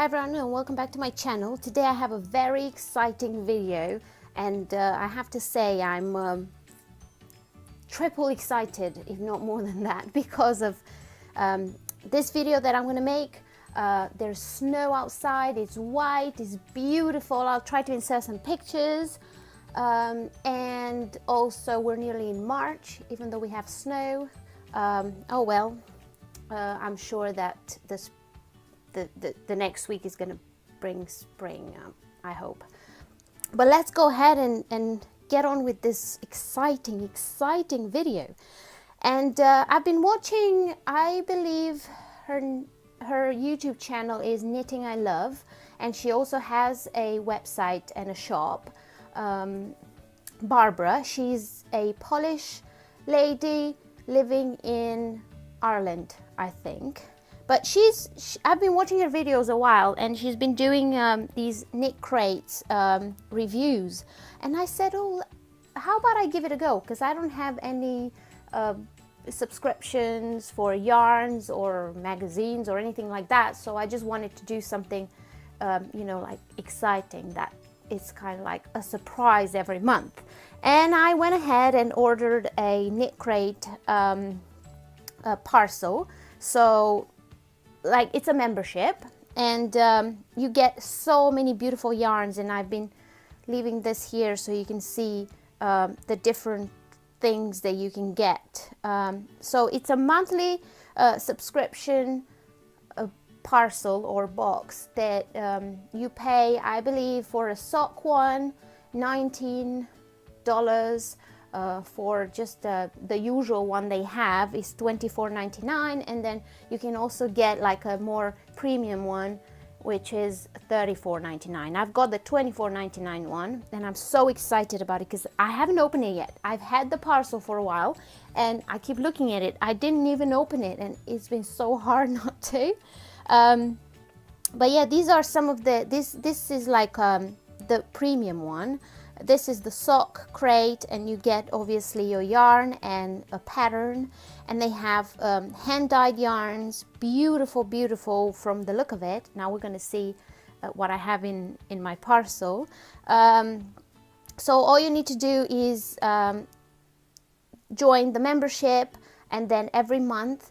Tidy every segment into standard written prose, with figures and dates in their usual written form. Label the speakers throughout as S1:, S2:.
S1: Hi everyone and welcome back to my channel. Today I have a very exciting video and I have to say I'm triple excited, if not more than that, because of this video that I'm going to make. There's snow outside, it's white, it's beautiful. I'll try to insert some pictures and also we're nearly in March even though we have snow. Oh well, I'm sure that the next week is going to bring spring, I hope. But let's go ahead and get on with this exciting video. And I've been watching, I believe her YouTube channel is Knitting I Love, and she also has a website and a shop. Barbara, she's a Polish lady living in Ireland, I think. But I've been watching her videos a while, and she's been doing these KNITCRATE reviews. And I said, oh, how about I give it a go? Because I don't have any subscriptions for yarns or magazines or anything like that. So I just wanted to do something, you know, like exciting, that it's kind of like a surprise every month. And I went ahead and ordered a KNITCRATE parcel. So like it's a membership, and you get so many beautiful yarns, and I've been leaving this here so you can see the different things that you can get. So it's a monthly subscription parcel or box that you pay, I believe, for a sock one $19, for just the usual one they have is $24.99, and then you can also get like a more premium one which is $34.99. I've got the $24.99 one and I'm so excited about it because I haven't opened it yet. I've had the parcel for a while and I keep looking at it. I didn't even open it and it's been so hard not to. But yeah, these are some of the, this is like the premium one. This is the sock crate, and you get obviously your yarn and a pattern, and they have hand-dyed yarns, beautiful from the look of it. Now we're going to see what I have in my parcel. So all you need to do is join the membership, and then every month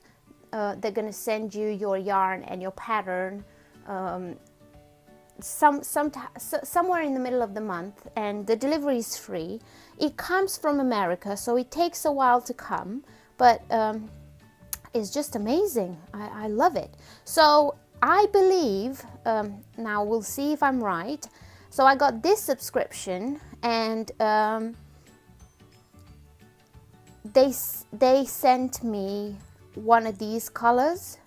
S1: they're going to send you your yarn and your pattern somewhere in the middle of the month, and the delivery is free. It comes from America, so it takes a while to come, but it's just amazing. I love it. So I believe, now we'll see if I'm right. So I got this subscription, and they sent me one of these colors,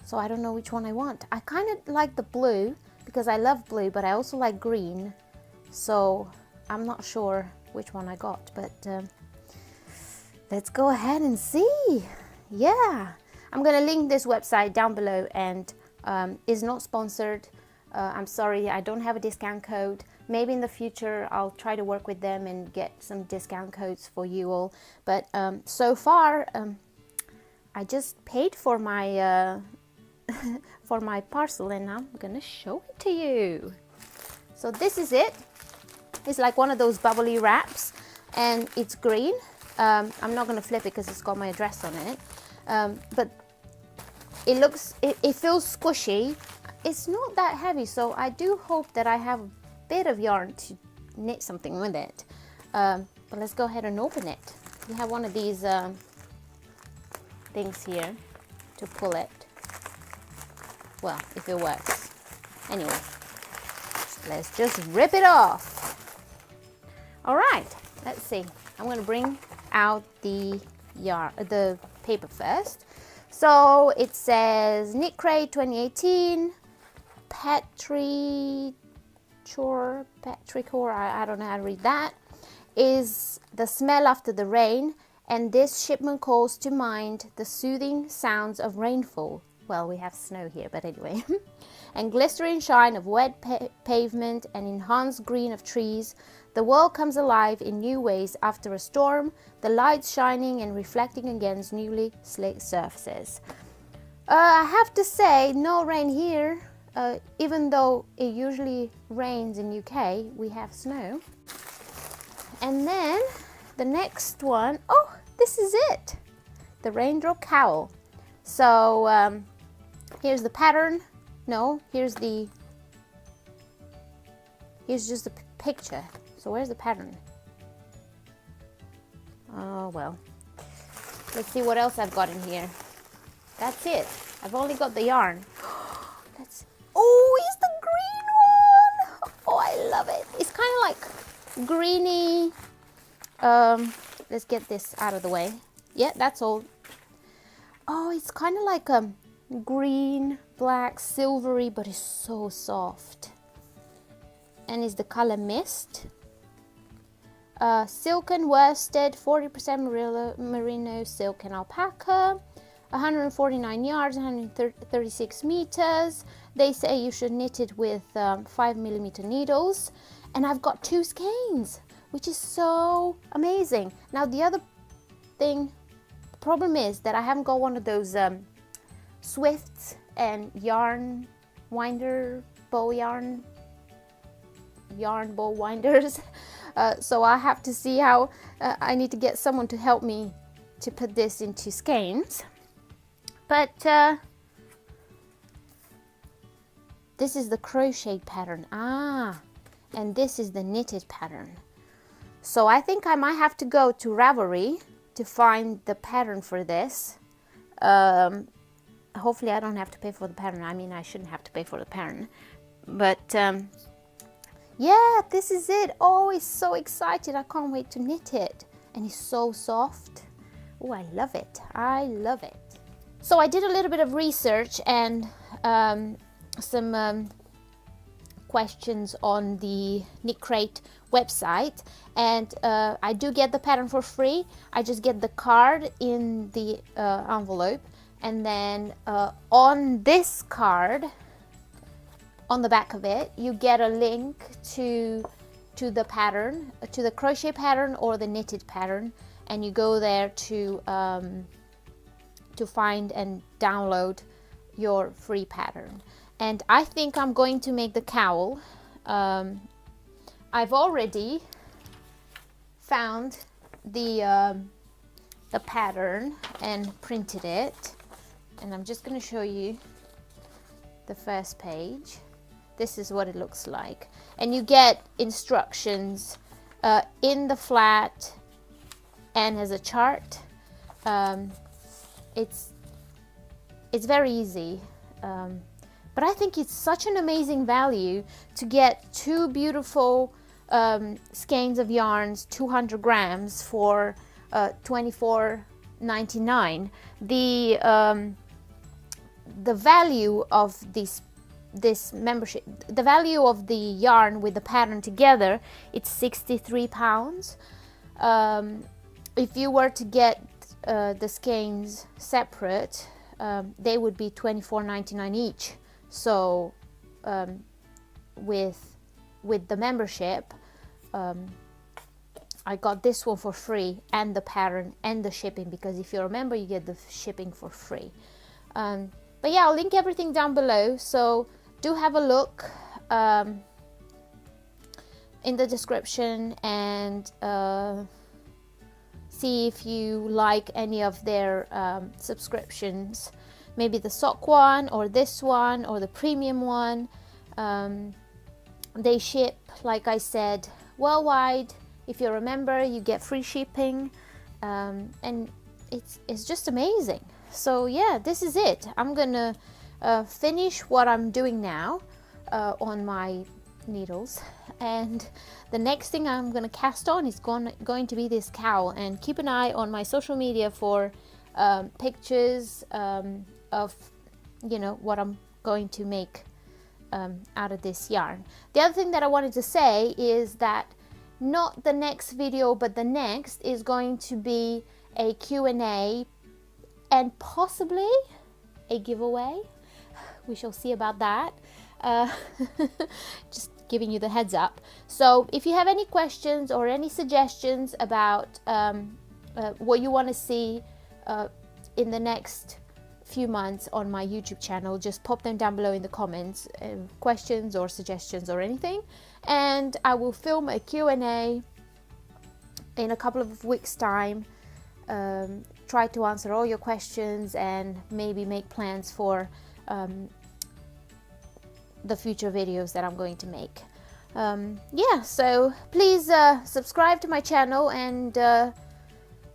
S1: so I don't know which one I want. I kind of like the blue because I love blue, but I also like green, so I'm not sure which one I got, but let's go ahead and see. Yeah, I'm gonna link this website down below, and is not sponsored. I'm sorry, I don't have a discount code. Maybe in the future I'll try to work with them and get some discount codes for you all, but so far I just paid for my for my parcel, and I'm gonna show it to you. So this is it. It's like one of those bubbly wraps, and it's green. I'm not gonna flip it because it's got my address on it, but it feels squishy. It's not that heavy, so I do hope that I have a bit of yarn to knit something with it. But let's go ahead and open it. We have one of these things here to pull it. Well, if it works. Anyway, let's just rip it off. All right, let's see. I'm going to bring out the paper first. So it says KNITCRATE 2018, Petrichor, I don't know how to read that, is the smell after the rain, and this shipment calls to mind the soothing sounds of rainfall. Well, we have snow here, but anyway. And glistering shine of wet pavement and enhanced green of trees. The world comes alive in new ways after a storm, the lights shining and reflecting against newly slick surfaces. I have to say, no rain here. even though it usually rains in UK, we have snow. And then the next one, oh, this is it, the raindrop cowl. So here's the pattern. No, here's just the picture. So where's the pattern? Oh well, let's see what else I've got in here. That's it. I've only got the yarn. Oh, it's the green one. Oh, I love it. It's kind of like greeny. Let's get this out of the way. Yeah, that's all. Oh, it's kind of like green, black, silvery, but it's so soft. And it's the color Mist. Silken worsted, 40% merino, silk and alpaca. 149 yards, 136 meters. They say you should knit it with 5mm needles. And I've got 2 skeins, which is so amazing. Now the other problem is that I haven't got one of those Swifts and yarn winder, yarn bow winders. So I have to see how I need to get someone to help me to put this into skeins. But this is the crochet pattern. And this is the knitted pattern. So I think I might have to go to Ravelry to find the pattern for this. Hopefully I don't have to pay for the pattern. I mean, I shouldn't have to pay for the pattern. But yeah, this is it. Oh, it's so excited. I can't wait to knit it. And it's so soft. Oh, I love it. I love it. So I did a little bit of research and some questions on the KnitCrate website, and I do get the pattern for free. I just get the card in the envelope, and then on this card, on the back of it, you get a link to the pattern, to the crochet pattern or the knitted pattern, and you go there to find and download your free pattern. And I think I'm going to make the cowl. I've already found the pattern and printed it, and I'm just going to show you the first page. This is what it looks like, and you get instructions in the flat and as a chart. It's very easy, but I think it's such an amazing value to get 2 beautiful skeins of yarns, 200 grams for $24.99. The value of this membership, the value of the yarn with the pattern together, it's £63. If you were to get the skeins separate, they would be $24.99 each. So with the membership, I got this one for free, and the pattern and the shipping, because if you're a member you get the shipping for free. But yeah, I'll link everything down below, so do have a look in the description, and see if you like any of their subscriptions, maybe the sock one or this one or the premium one. They ship, like I said, worldwide. If you're a member, you get free shipping, and it's just amazing. So yeah, this is it. I'm gonna finish what I'm doing now on my needles, and the next thing I'm gonna cast on is going to be this cowl. And keep an eye on my social media for pictures of, you know, what I'm going to make out of this yarn. The other thing that I wanted to say is that not the next video, but the next is going to be a Q&A and possibly a giveaway. We shall see about that. Just giving you the heads up. So if you have any questions or any suggestions about what you want to see in the next few months on my YouTube channel, just pop them down below in the comments, questions or suggestions or anything, and I will film a Q&A in a couple of weeks time. Try to answer all your questions and maybe make plans for the future videos that I'm going to make. Yeah, so please subscribe to my channel and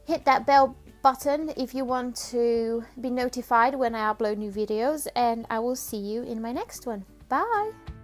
S1: hit that bell button if you want to be notified when I upload new videos, and I will see you in my next one. Bye!